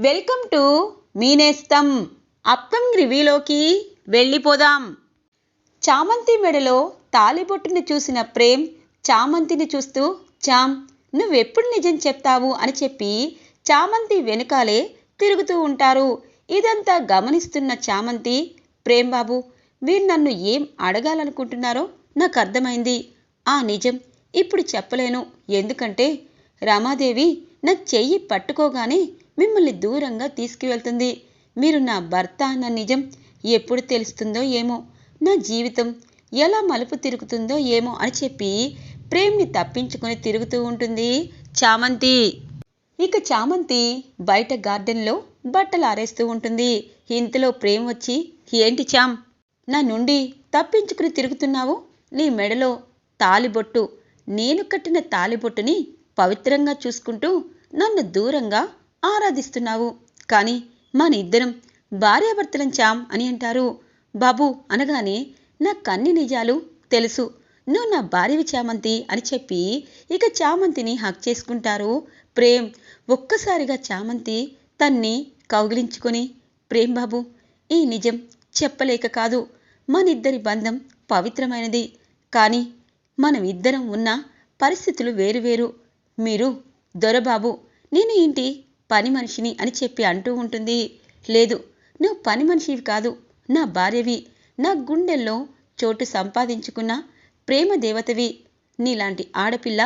Welcome to Meenestham. Upcoming రివ్యూలోకి వెళ్ళిపోదాం. చామంతి మెడలో తాళిబొట్టుని చూసిన ప్రేమ్ చామంతిని చూస్తూ, చామ్ నువ్వెప్పుడు నిజం చెప్తావు అని చెప్పి చామంతి వెనుకాలే తిరుగుతూ ఉంటారు. ఇదంతా గమనిస్తున్న చామంతి, ప్రేమ్ బాబు మీరు నన్ను ఏం అడగాలనుకుంటున్నారో నాకు అర్థమైంది. ఆ నిజం ఇప్పుడు చెప్పలేను. ఎందుకంటే రమాదేవి నా చెయ్యి పట్టుకోగానే మిమ్మల్ని దూరంగా తీసుకువెళ్తుంది. మీరు నా భర్త అన్న నిజం ఎప్పుడు తెలుస్తుందో ఏమో, నా జీవితం ఎలా మలుపు తిరుగుతుందో ఏమో అని చెప్పి ప్రేమ్ని తప్పించుకొని తిరుగుతూ ఉంటుంది చామంతి. ఇక చామంతి బయట గార్డెన్లో బట్టలు ఆరేస్తూ ఉంటుంది. ఇంతలో ప్రేమ్ వచ్చి, ఏంటి చామ్ నా నుండి తప్పించుకుని తిరుగుతున్నావు? నీ మెడలో తాలిబొట్టు, నేను కట్టిన తాలిబొట్టుని పవిత్రంగా చూసుకుంటూ నన్ను దూరంగా ఆరాధిస్తున్నావు. కానీ మన ఇద్దరం భార్యాభర్తలం చామ్ అని అంటారు. బాబు అనగానే నాకన్ని నిజాలు తెలుసు, నువ్వు నా భార్యవి చామంతి అని చెప్పి ఇక చామంతిని హక్ చేసుకుంటారు ప్రేమ్. ఒక్కసారిగా చామంతి తన్ని కౌగిలించుకొని, ప్రేమ్ బాబు ఈ నిజం చెప్పలేక కాదు, మనిద్దరి బంధం పవిత్రమైనది. కానీ మనం ఇద్దరం ఉన్న పరిస్థితులు వేరువేరు. మీరు దొరబాబు, నేను ఇంటి పని మనిషిని అని చెప్పి అంటూ ఉంటుంది. లేదు, నువ్వు పని మనిషివి కాదు, నా భార్యవి, నా గుండెల్లో చోటు సంపాదించుకున్న ప్రేమ దేవతవి. నీలాంటి ఆడపిల్ల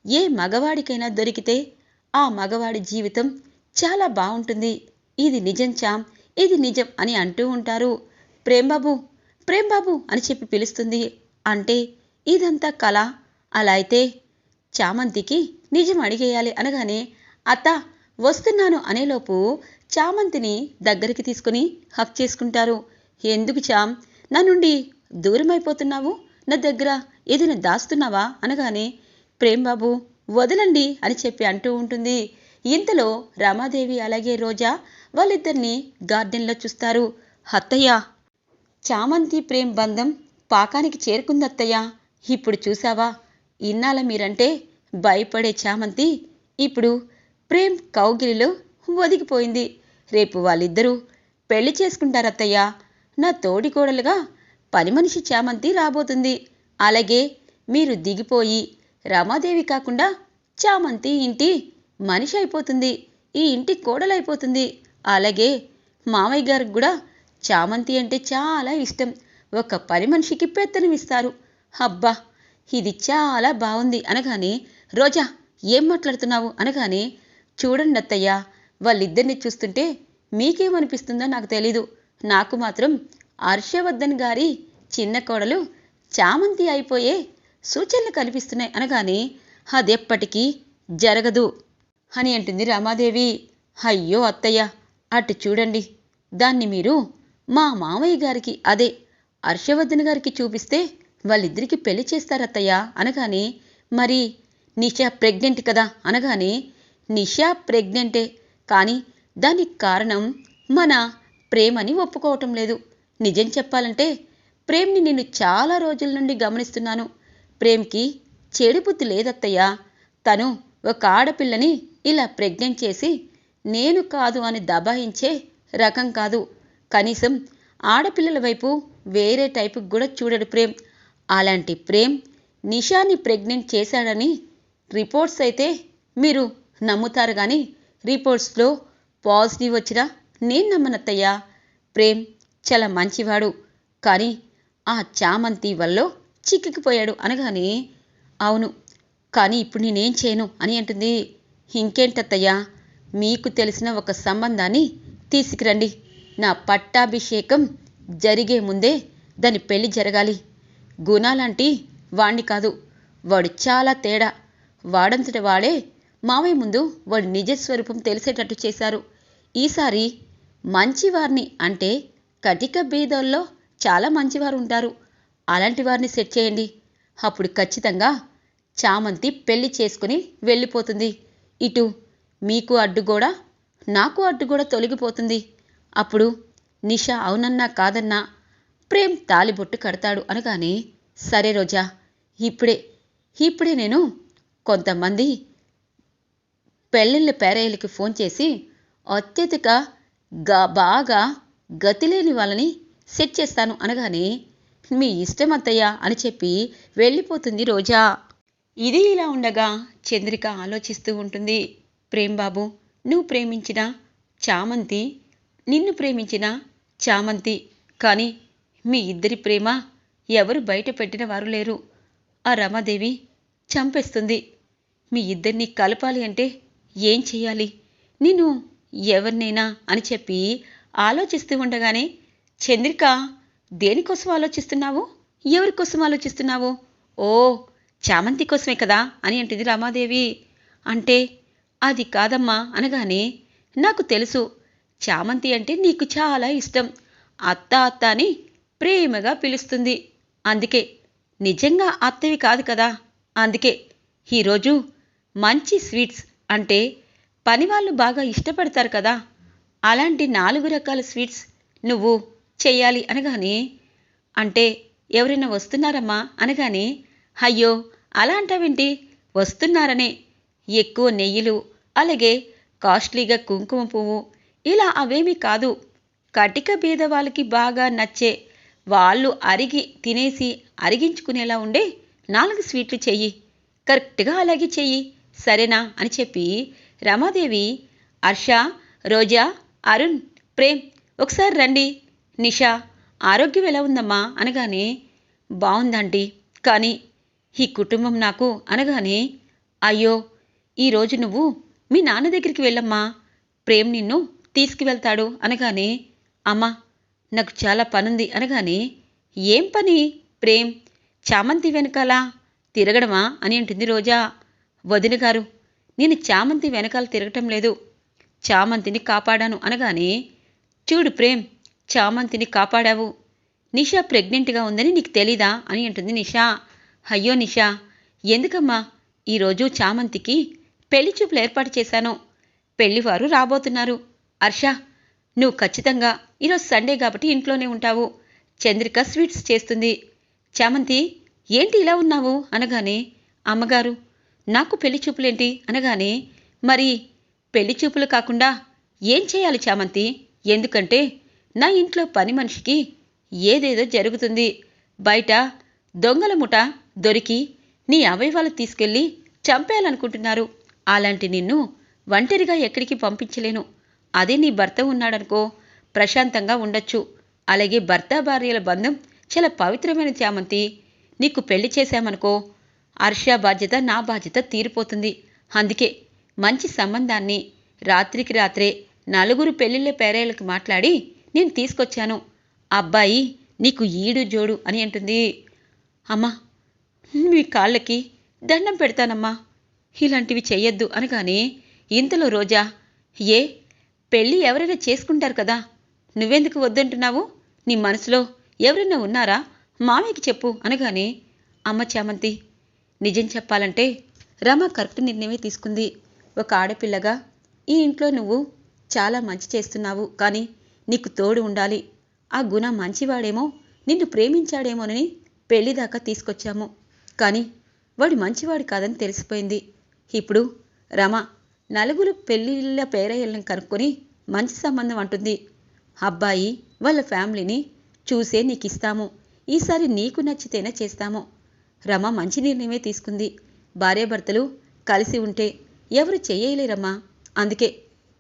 ఏ మగవాడికైనా దొరికితే ఆ మగవాడి జీవితం చాలా బాగుంటుంది. ఇది నిజం చామ్, ఇది నిజం అని అంటూ ఉంటారు. ప్రేమ్ బాబు, ప్రేమ్ బాబు అని చెప్పి పిలుస్తుంది. అంటే ఇదంతా కళ? అలా అయితే చామంతికి నిజం అడిగేయాలి అనగానే, అత్త వస్తున్నాను అనేలోపు చామంతిని దగ్గరికి తీసుకుని హక్ చేసుకుంటారు. ఎందుకు చామ్ నా నుండి దూరమైపోతున్నావు? నా దగ్గర ఏదైనా దాస్తున్నావా అనగానే, ప్రేమ్ బాబు వదలండి అని చెప్పి అంటూ ఉంటుంది. ఇంతలో రమాదేవి అలాగే రోజా వాళ్ళిద్దరినీ గార్డెన్లో చూస్తారు. అత్తయ్య, చామంతి ప్రేమ్ బంధం పాకానికి చేరుకుందత్తయ్య. ఇప్పుడు చూసావా, ఇన్నాళ్ళ మీరంటే భయపడే చామంతి ఇప్పుడు ప్రేమ్ కౌగిలిలో ఒదిగిపోయింది. రేపు వాళ్ళిద్దరూ పెళ్లి చేసుకుంటారత్తయ్య. నా తోడికోడలుగా పని మనిషి చామంతి రాబోతుంది. అలాగే మీరు దిగిపోయి రమాదేవి కాకుండా చామంతి ఇంటి మనిషి అయిపోతుంది, ఈ ఇంటి కోడలైపోతుంది. అలాగే మామయ్య గారికి కూడా చామంతి అంటే చాలా ఇష్టం. ఒక పని మనిషికి పెత్తనం ఇస్తారు. అబ్బా ఇది చాలా బాగుంది అనగానే, రోజా ఏం మాట్లాడుతున్నావు అనగానే, చూడండి అత్తయ్య, వాళ్ళిద్దరిని చూస్తుంటే మీకేమనిపిస్తుందో నాకు తెలీదు, నాకు మాత్రం హర్షవర్ధన్ గారి చిన్న కోడలు చామంతి అయిపోయే సూచనలు కనిపిస్తున్నాయి అనగానే, అదెప్పటికీ జరగదు అని అంటుంది రమాదేవి. అయ్యో అత్తయ్య, అటు చూడండి, దాన్ని మీరు మా మామయ్య గారికి, అదే హర్షవర్ధన్ గారికి చూపిస్తే వాళ్ళిద్దరికి పెళ్లి చేస్తారత్తయ్య అనగానే, మరి నిషా ప్రెగ్నెంట్ కదా అనగానే, నిషా ప్రెగ్నెంటే, కానీ దానికి కారణం మన ప్రేమని ఒప్పుకోవటం లేదు. నిజం చెప్పాలంటే ప్రేమ్ని నేను చాలా రోజుల నుండి గమనిస్తున్నాను. ప్రేమ్కి చెడు బుద్ధి లేదత్తయ్య. తను ఒక ఆడపిల్లని ఇలా ప్రెగ్నెంట్ చేసి నేను కాదు అని దబాయించే రకం కాదు. కనీసం ఆడపిల్లల వైపు వేరే టైపుకి కూడా చూడడు ప్రేమ్. అలాంటి ప్రేమ్ నిషాని ప్రెగ్నెంట్ చేశాడని రిపోర్ట్స్ అయితే మీరు నమ్ముతారు, కానీ రిపోర్ట్స్లో పాజిటివ్ వచ్చినా నేను నమ్మనత్తయ్యా. ప్రేమ్ చాలా మంచివాడు, కానీ ఆ చామంతి వల్ల చిక్కిపోయాడు అనగానే, అవును, కానీ ఇప్పుడు నేనేం చేయను అని అంటుంది. ఇంకేంటత్తయ్యా, మీకు తెలిసిన ఒక సంబంధాన్ని తీసుకురండి. నా పట్టాభిషేకం జరిగే ముందే దాని పెళ్లి జరగాలి. గుణాలాంటి వాణ్ణి కాదు, వాడు చాలా తేడా. వాడంతట వాడే మావయ్య ముందు వాడి నిజస్వరూపం తెలిసేటట్టు చేశారు. ఈసారి మంచివారిని, అంటే కటిక బీదల్లో చాలా మంచివారు ఉంటారు, అలాంటి వారిని సెట్ చేయండి. అప్పుడు ఖచ్చితంగా చామంతి పెళ్లి చేసుకుని వెళ్ళిపోతుంది. ఇటు మీకు అడ్డుగోడ, నాకు అడ్డుగోడ తొలగిపోతుంది. అప్పుడు నిషా అవునన్నా కాదన్నా ప్రేమ్ తాలిబొట్టు కడతాడు అనగానే, సరే రోజా, ఇప్పుడే నేను కొంతమంది పెళ్ళిళ్ళ పేరయ్యలకి ఫోన్ చేసి అత్యధిక బాగా గతిలేని వాళ్ళని సెట్ చేస్తాను అనగానే, మీ ఇష్టం అత్తయ్య అని చెప్పి వెళ్ళిపోతుంది రోజా. ఇది ఇలా ఉండగా చంద్రిక ఆలోచిస్తూ ఉంటుంది. ప్రేమ్ బాబు, నువ్వు ప్రేమించిన చామంతి, నిన్ను ప్రేమించిన చామంతి, కానీ మీ ఇద్దరి ప్రేమ ఎవరు బయట పెట్టిన వారు లేరు. ఆ రమాదేవి చంపేస్తుంది. మీ ఇద్దరిని కలపాలి అంటే ఏం చెయ్యాలి, నేను ఎవరినైనా అని చెప్పి ఆలోచిస్తూ ఉండగానే, చంద్రిక, దేనికోసం ఆలోచిస్తున్నావు, ఎవరికోసం ఆలోచిస్తున్నావు? ఓ, చామంతి కోసమే కదా అని అంటుంది రమాదేవి. అంటే అది కాదమ్మా అనగానే, నాకు తెలుసు, చామంతి అంటే నీకు చాలా ఇష్టం, అత్త అత్త అని ప్రేమగా పిలుస్తుంది. అందుకే, నిజంగా అత్తవి కాదు కదా, అందుకే ఈరోజు మంచి స్వీట్స్ అంటే పనివాళ్ళు బాగా ఇష్టపడతారు కదా, అలాంటి 4 రకాల స్వీట్స్ నువ్వు చెయ్యాలి అనగానే, అంటే ఎవరైనా వస్తున్నారమ్మా అనగానే, అయ్యో అలా అంటావేంటి, వస్తున్నారనే, ఎక్కువ నెయ్యిలు, అలాగే కాస్ట్లీగా కుంకుమ పువ్వు, ఇలా అవేమీ కాదు, కటిక బీద వాళ్ళకి బాగా నచ్చే, వాళ్ళు అరిగి తినేసి అరిగించుకునేలా ఉండే 4 స్వీట్లు చెయ్యి, కరెక్ట్గా అలాగే చెయ్యి, సరేనా అని చెప్పి రమాదేవి, హర్ష, రోజా, అరుణ్, ప్రేమ్ ఒకసారి రండి, నిషా ఆరోగ్యం ఎలా ఉందమ్మా అనగానే, బాగుందండి, కానీ ఈ కుటుంబం నాకు అనగానే, అయ్యో ఈరోజు నువ్వు మీ నాన్న దగ్గరికి వెళ్ళమ్మా, ప్రేమ్ నిన్ను తీసుకువెళ్తాడు అనగానే, అమ్మా నాకు చాలా పనుంది అనగానే, ఏం పని ప్రేమ్, చామంతి వెనకాల తిరగడమా అని అంటుంది రోజా. వదిన గారు, నేను చామంతి వెనకాల తిరగటం లేదు, చామంతిని కాపాడాను అనగానే, చూడు ప్రేమ్, చామంతిని కాపాడావు, నిషా ప్రెగ్నెంట్గా ఉందని నీకు తెలీదా అని అంటుంది నిషా. అయ్యో నిషా, ఎందుకమ్మా, ఈరోజు చామంతికి పెళ్లి చూపులు ఏర్పాటు చేశాను, పెళ్లివారు రాబోతున్నారు. హర్ష, నువ్వు ఖచ్చితంగా ఈరోజు సండే కాబట్టి ఇంట్లోనే ఉంటావు, చంద్రిక స్వీట్స్ చేస్తుంది. చామంతి, ఏంటి ఇలా ఉన్నావు అనగానే, అమ్మగారు నాకు పెళ్లి చూపులేంటి అనగానే, మరి పెళ్లి చూపులు కాకుండా ఏం చేయాలి చామంతి, ఎందుకంటే నా ఇంట్లో పని మనిషికి ఏదేదో జరుగుతుంది, బయట దొంగల ముఠ దొరికి నీ అవయవాలు తీసుకెళ్ళి చంపేయాలనుకుంటున్నారు, అలాంటి నిన్ను ఒంటరిగా ఎక్కడికి పంపించలేను, అదే నీ భర్త ఉన్నాడనుకో ప్రశాంతంగా ఉండొచ్చు, అలాగే భర్త భార్యల బంధం చాలా పవిత్రమైన చామంతి, నీకు పెళ్లి చేశామనుకో హర్ష బాధ్యత నా బాధ్యత తీరిపోతుంది, అందుకే మంచి సంబంధాన్ని రాత్రికి రాత్రే 4 పెళ్లిళ్ళ పేరేళ్ళకి మాట్లాడి నేను తీసుకొచ్చాను, అబ్బాయి నీకు ఈడు జోడు అని అంటుంది. అమ్మా మీ కాళ్ళకి దండం పెడతానమ్మా, ఇలాంటివి చెయ్యొద్దు అనగానే, ఇంతలో రోజా, ఏ పెళ్ళి ఎవరైనా చేసుకుంటారు కదా, నువ్వెందుకు వద్దంటున్నావు, నీ మనసులో ఎవరైనా ఉన్నారా, మామయ్యకి చెప్పు అనగానే, అమ్మ చామంతి, నిజం చెప్పాలంటే రమ కరెక్ట్ నిర్ణయమే తీసుకుంది, ఒక ఆడపిల్లగా ఈ ఇంట్లో నువ్వు చాలా మంచి చేస్తున్నావు, కానీ నీకు తోడు ఉండాలి, ఆ గుణ మంచివాడేమో నిన్ను ప్రేమించాడేమోనని పెళ్లిదాకా తీసుకొచ్చాము, కానీ వాడు మంచివాడు కాదని తెలిసిపోయింది, ఇప్పుడు రమ 4 పెళ్ళిళ్ళ పేరయ్యలను కనుక్కొని మంచి సంబంధం అంటుంది, అబ్బాయి వాళ్ళ ఫ్యామిలీని చూసే నీకు ఇస్తాము, ఈసారి నీకు నచ్చితేనే చేస్తాము. రమ మంచి నిర్ణయమే తీసుకుంది, భార్యాభర్తలు కలిసి ఉంటే ఎవరు చెయ్యలేరమ్మా, అందుకే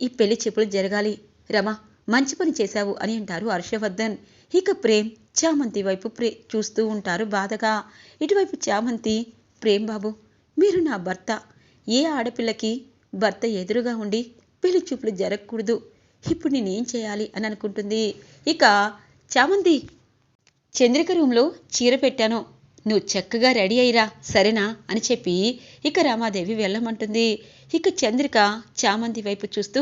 ఈ పెళ్లి చెప్పులు జరగాలి, రమ మంచి పని చేశావు అని అంటారు హర్షవర్ధన్. ఇక ప్రేమ్ చామంతి వైపు చూస్తూ ఉంటారు బాధగా. ఇటువైపు చామంతి, ప్రేమ్ బాబు మీరు నా భర్త, ఏ ఆడపిల్లకి భర్త ఎదురుగా ఉండి పెళ్లి చూపులు జరగకూడదు, ఇప్పుడు నేనేం చేయాలి అని అనుకుంటుంది. ఇక చామంతి, చంద్రిక రూంలో చీర పెట్టాను, నువ్వు చక్కగా రెడీ అయ్యిరా సరేనా అని చెప్పి ఇక రామాదేవి వెళ్ళమంటుంది. ఇక చంద్రిక చామంతి వైపు చూస్తూ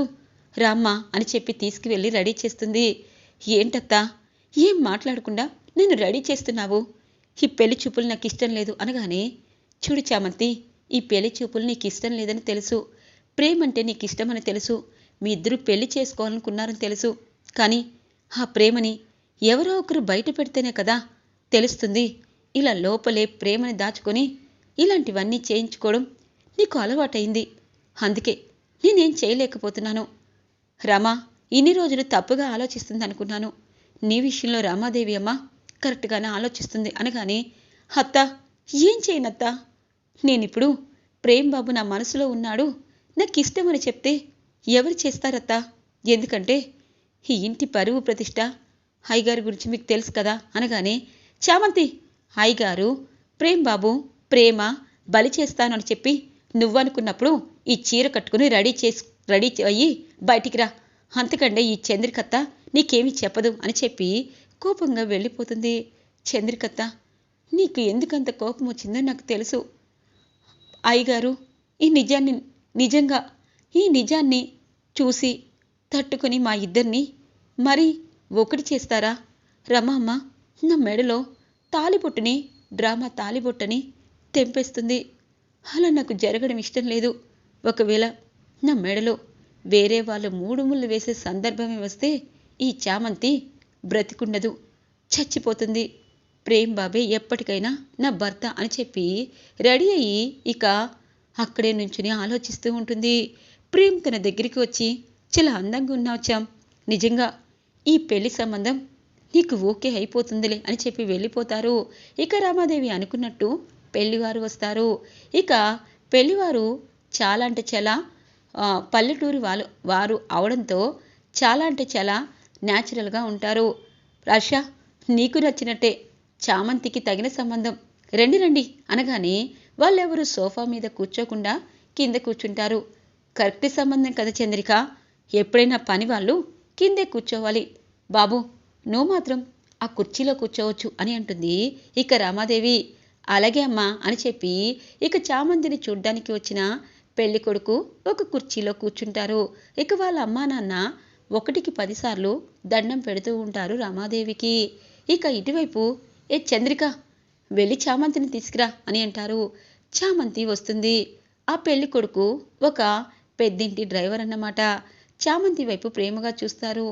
రామ్మ అని చెప్పి తీసుకువెళ్ళి రెడీ చేస్తుంది. ఏంటత్తా ఏం మాట్లాడకుండా నన్ను రెడీ చేస్తున్నావు, ఈ పెళ్లి చూపులు నాకు ఇష్టం లేదు అనగానే, చూడు చామంతి, ఈ పెళ్లి చూపులు నీకు ఇష్టం లేదని తెలుసు, ప్రేమంటే నీకు ఇష్టమని తెలుసు, మీ ఇద్దరు పెళ్లి చేసుకోవాలనుకున్నారని తెలుసు, కానీ ఆ ప్రేమని ఎవరో ఒకరు బయట పెడితేనే కదా తెలుస్తుంది, ఇలా లోపలే ప్రేమని దాచుకొని ఇలాంటివన్నీ చేయించుకోవడం నీకు అలవాటైంది, అందుకే నేనేం చేయలేకపోతున్నాను, రమ ఇన్ని రోజులు తప్పుగా ఆలోచిస్తుంది అనుకున్నాను. నీ విషయంలో రామాదేవి అమ్మ కరెక్ట్గానే ఆలోచిస్తుంది అనగానే, అత్త ఏం చేయనత్తా, నేనిప్పుడు ప్రేమ్ బాబు నా మనసులో ఉన్నాడు, నాకు ఇష్టమని చెప్తే ఎవరు చేస్తారత్తా? ఎందుకంటే ఈ ఇంటి పరువు ప్రతిష్ట అయ్యగారి గురించి మీకు తెలుసు కదా అనగానే, చామంతి అయ్యగారు ప్రేమ్ బాబు ప్రేమ బలి చేస్తాను అని చెప్పి నువ్వనుకున్నప్పుడు ఈ చీర కట్టుకుని రెడీ అయ్యి బయటికి రా, అంతకంటే ఈ చంద్రికత్త నీకేమీ చెప్పదు అని చెప్పి కోపంగా వెళ్ళిపోతుంది. చంద్రికత్త నీకు ఎందుకంత కోపం వచ్చిందో నాకు తెలుసు. అయ్యగారు నిజంగా ఈ నిజాన్ని చూసి తట్టుకుని మా ఇద్దరిని మరి ఒకటి చేస్తారా? రమమ్మ నా మెడలో తాలిబొట్టుని డ్రామా తాలిబొట్టని తెంపేస్తుంది. అలా నాకు జరగడం ఇష్టం లేదు. ఒకవేళ నా మెడలో వేరే వాళ్ళు 3 ముళ్ళు వేసే సందర్భమే వస్తే ఈ చామంతి బ్రతికుండదు, చచ్చిపోతుంది. ప్రేమ్ బాబే ఎప్పటికైనా నా భర్త అని చెప్పి రెడీ అయ్యి ఇక అక్కడే నుంచుని ఆలోచిస్తూ ఉంటుంది. ప్రేమ్ తన దగ్గరికి వచ్చి, చాలా అందంగా ఉన్నావు చామ్, నిజంగా ఈ పెళ్లి సంబంధం నీకు ఓకే అయిపోతుందిలే అని చెప్పి వెళ్ళిపోతారు. ఇక రామాదేవి అనుకున్నట్టు పెళ్లివారు వస్తారు. ఇక పెళ్లివారు చాలా అంటే చాలా పల్లెటూరు వారు అవడంతో చాలా అంటే చాలా న్యాచురల్గా ఉంటారు. రష నీకు నచ్చినట్టే, చామంతికి తగిన సంబంధం, రండి రండి అనగానే వాళ్ళెవరూ సోఫా మీద కూర్చోకుండా కింద కూర్చుంటారు. కరెక్ట్ సంబంధం కదా చంద్రిక, ఎప్పుడైనా పని వాళ్ళు కిందే కూర్చోవాలి, బాబు నువ్వు మాత్రం ఆ కుర్చీలో కూర్చోవచ్చు అని అంటుంది. ఇక రామాదేవి అలాగే అమ్మా అని చెప్పి ఇక చామంతిని చూడ్డానికి వచ్చిన పెళ్లి కొడుకు ఒక కుర్చీలో కూర్చుంటారు. ఇక వాళ్ళ అమ్మా నాన్న 1కి 10 సార్లు దండం పెడుతూ ఉంటారు రామాదేవికి. ఇక ఇటువైపు ఏ చంద్రిక వెళ్ళి చామంతిని తీసుకురా అని అంటారు. చామంతి వస్తుంది. ఆ పెళ్లి కొడుకు ఒక పెద్దింటి డ్రైవర్ అన్నమాట. చామంతి వైపు ప్రేమగా చూస్తారు.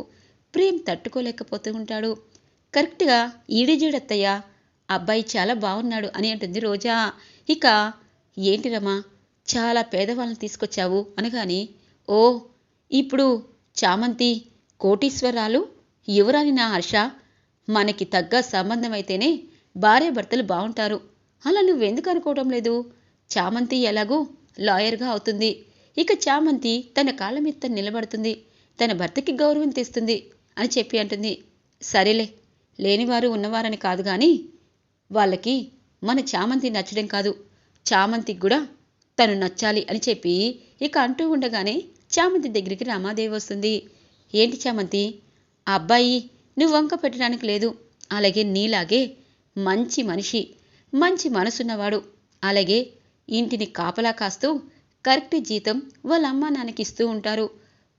ప్రేమ్ తట్టుకోలేకపోతూ ఉంటాడు. కరెక్ట్గా ఈడిజీడత్తయ్య, అబ్బాయి చాలా బాగున్నాడు అని అంటుంది రోజా. ఇక ఏంటి రమా చాలా పేదవాళ్ళని తీసుకొచ్చావు అనగాని, ఓ ఇప్పుడు చామంతి కోటీశ్వరాలు యువరాని నా హర్ష, మనకి తగ్గ సంబంధం అయితేనే భార్యాభర్తలు బాగుంటారు, అలా నువ్వెందుకు అనుకోవడం లేదు? చామంతి ఎలాగూ లాయర్గా అవుతుంది. ఇక చామంతి తన కాళ్ళ మీద నిలబడుతుంది, తన భర్తకి గౌరవం తెస్తుంది అని చెప్పి అంటుంది. సరేలే, లేనివారు ఉన్నవారని కాదు కానీ వాళ్ళకి మన చామంతి నచ్చడం కాదు, చామంతికి కూడా తను నచ్చాలి అని చెప్పి ఇక అంటూ ఉండగానే చామంతి దగ్గరికి రామాదేవి వస్తుంది. ఏంటి చామంతి, ఆ అబ్బాయి నువ్వు వంక పెట్టడానికి లేదు, అలాగే నీలాగే మంచి మనిషి, మంచి మనసున్నవాడు, అలాగే ఇంటిని కాపలా కాస్తూ కరెక్ట్ జీతం వాళ్ళ అమ్మా నాన్నకి ఇస్తూ ఉంటారు.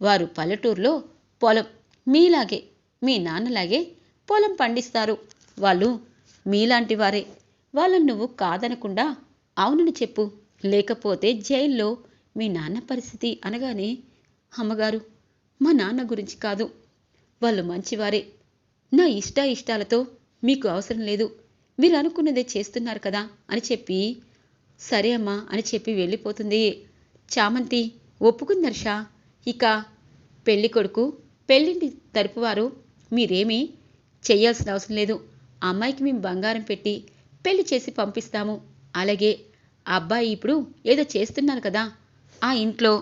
వారు పల్లెటూరులో పొలం మీలాగే మీ నాన్నలాగే పొలం పండిస్తారు. వాళ్ళు మీలాంటి వారే, వాళ్ళని నువ్వు కాదనకుండా అవునని చెప్పు, లేకపోతే జైల్లో మీ నాన్న పరిస్థితి అనగానే, అమ్మగారు మా నాన్న గురించి కాదు, వాళ్ళు మంచివారే, నా ఇష్టాలతో మీకు అవసరం లేదు, మీరు అనుకున్నదే చేస్తున్నారు కదా అని చెప్పి సరే అమ్మా అని చెప్పి వెళ్ళిపోతుంది. చామంతి ఒప్పుకుందర్షా. ఇక పెళ్లి కొడుకు పెళ్ళింటి తరపు వారు మీరేమీ చెయ్యాల్సిన అవసరం లేదు, అమ్మాయికి మేము బంగారం పెట్టి పెళ్లి చేసి పంపిస్తాము, అలాగే అబ్బాయి ఇప్పుడు ఏదో చేస్తున్నారు కదా ఆ ఇంట్లో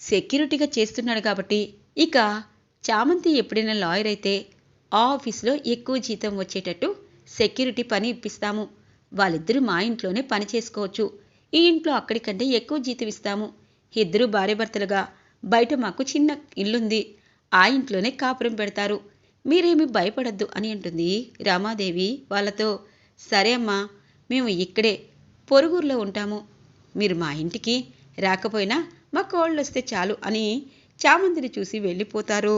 సెక్యూరిటీగా చేస్తున్నాడు కాబట్టి ఇక చామంతి ఎప్పుడైనా లాయర్ అయితే ఆ ఆఫీస్లో ఎక్కువ జీతం వచ్చేటట్టు సెక్యూరిటీ పని ఇప్పిస్తాము, వాళ్ళిద్దరూ మా ఇంట్లోనే పని చేసుకోవచ్చు, ఈ ఇంట్లో అక్కడికంటే ఎక్కువ జీతం ఇస్తాము, ఇద్దరూ భార్యాభర్తలుగా బయట మాకు చిన్న ఇల్లుంది, ఆ ఇంట్లోనే కాపురం పెడతారు, మీరేమీ భయపడద్దు అని అంటుంది రామాదేవి వాళ్ళతో. సరే అమ్మా, మేము ఇక్కడే పొరుగురులో ఉంటాము, మీరు మా ఇంటికి రాకపోయినా మా కోళ్ళు వస్తే చాలు అని చామంతిని చూసి వెళ్ళిపోతారు.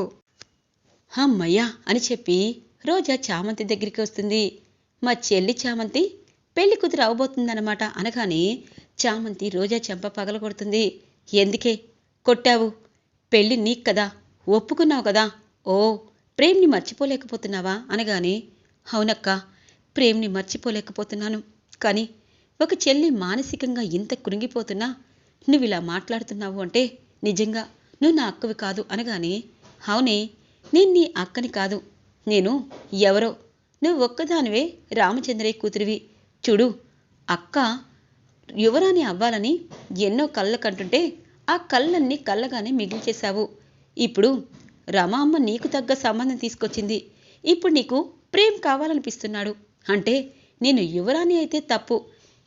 అమ్మయ్యా అని చెప్పి రోజా చామంతి దగ్గరికి వస్తుంది. మా చెల్లి చామంతి పెళ్లి కూతురు అవబోతుందన్నమాట అనగానే చామంతి రోజా చెంప పగలగొడుతుంది. ఎందుకే కొట్టావు? పెళ్లి నీకు కదా, ఒప్పుకున్నావు కదా, ఓ ప్రేమ్ని మర్చిపోలేకపోతున్నావా అనగానే, అవునక్క ప్రేమ్ని మర్చిపోలేకపోతున్నాను, కానీ ఒక చెల్లి మానసికంగా ఇంత కృంగిపోతున్నా నువ్వు ఇలా మాట్లాడుతున్నావు అంటే నిజంగా నువ్వు నా అక్కవి కాదు అనగానే, అవునే, నేను నీ అక్కని కాదు, నేను ఎవరో. నువ్వు ఒక్కదానివే రామచంద్రయ్య కూతురివి. చూడు, అక్క యువరాణి అవ్వాలని ఎన్నో కళ్ళ కంటుంటే ఆ కళ్ళన్నీ కళ్ళగానే మిగిల్చేశావు. ఇప్పుడు రమ అమ్మ నీకు తగ్గ సంబంధం తీసుకొచ్చింది. ఇప్పుడు నీకు ప్రేమ్ కావాలనిపిస్తున్నాడు అంటే నేను యువరాణి అయితే తప్పు.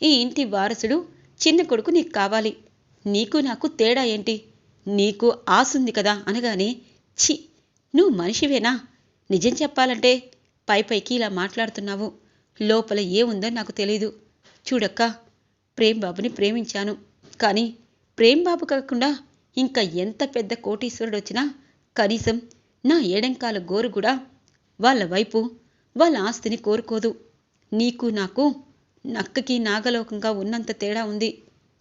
ఈ ఇంటి వారసుడు చిన్న కొడుకు నీకు కావాలి. నీకు నాకు తేడా ఏంటి? నీకు ఆసుంది కదా అనగానే, ఛీ, నువ్వు మనిషివేనా? నిజం చెప్పాలంటే పైపైకి ఇలా మాట్లాడుతున్నావు, లోపల ఏముందో నాకు తెలీదు. చూడక్క, ప్రేమ్ బాబుని ప్రేమించాను, కానీ ప్రేమ్ బాబు కాకుండా ఇంకా ఎంత పెద్ద కోటీశ్వరుడు వచ్చినా కనీసం నా ఏడంకాల గోరు కూడా వాళ్ళ వైపు వాళ్ళ ఆస్తిని కోరుకోదు. నీకు నాకు నక్కకి నాగలోకంగా ఉన్నంత తేడా ఉంది.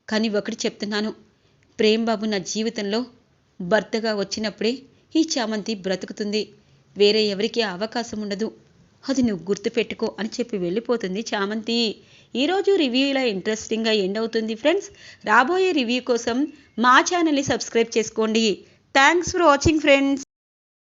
కానీ ఒకటి చెప్తున్నాను, ప్రేమ్ బాబు నా జీవితంలో భర్తగా వచ్చినప్పుడే ఈ చామంతి బ్రతుకుతుంది. వేరే ఎవరికి అవకాశం ఉండదు. అది నువ్వు గుర్తుపెట్టుకో అని చెప్పి వెళ్ళిపోతుంది చామంతి. ఈరోజు రివ్యూ ఇలా ఇంట్రెస్టింగ్గా ఎండ్ అవుతుంది ఫ్రెండ్స్. రాబోయే రివ్యూ కోసం మా ఛానల్ని సబ్స్క్రైబ్ చేసుకోండి. Thanks for watching friends.